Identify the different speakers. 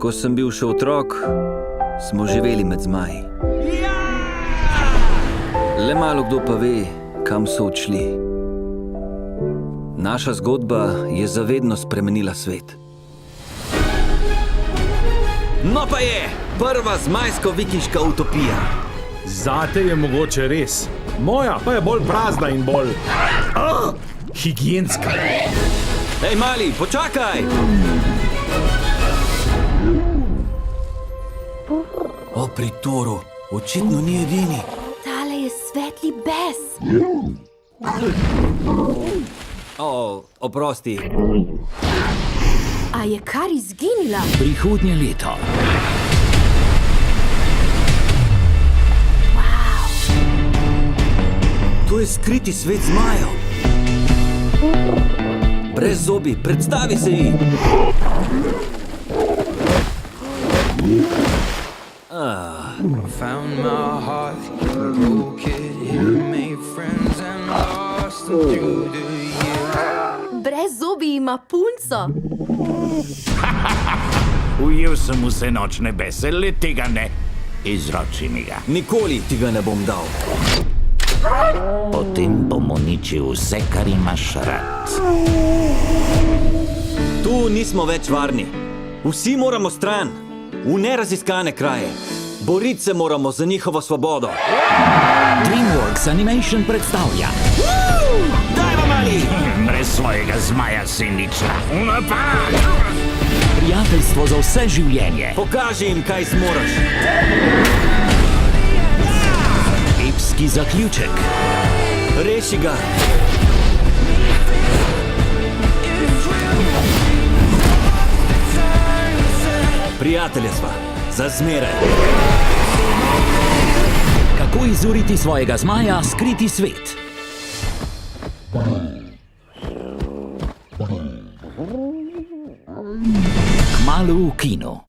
Speaker 1: Ko sem bil še otrok, smo živeli med zmaji. Le malo kdo pa ve, kam so odšli. Naša zgodba je zavedno spremenila svet. No pa je prva zmajsko-vikinška utopija.
Speaker 2: Zate je mogoče res. Moja pa je bolj prazna in bolj higienska.
Speaker 1: Ej, mali, počakaj! O, pri Toru, očitno ni edini.
Speaker 3: Tale je svetli bes.
Speaker 1: O, oprosti.
Speaker 3: A je kar izginila?
Speaker 4: Prihodnje leto.
Speaker 1: To je skriti svet zmajev. Brez zobi, predstavi se ji.
Speaker 5: Found my heart, broke it, made friends and lost them through the years.
Speaker 3: Brez zobi ima punco.
Speaker 4: Ujel sem vse nočne bese, le tega ne. Izroči mi ga.
Speaker 1: Nikoli ti ga ne bom dal.
Speaker 4: Potem bom uničil vse, kar imaš rad.
Speaker 1: Tu nismo več varni. Vsi moramo stran, v neraziskane kraje. Boriti se moramo za njihovo svobodo.
Speaker 4: DreamWorks Animation predstavlja.
Speaker 1: Daj vam, mali!
Speaker 4: Brez svojega zmaja si nič. Napad! Prijateljstvo za vse življenje.
Speaker 1: Pokaži jim, kaj zmoraš.
Speaker 4: Epski zaključek.
Speaker 1: Reši ga. Prijatelja sva, za zmeraj.
Speaker 4: Kako izuriti svojega zmaja, skriti svet. Kmalu v kinu.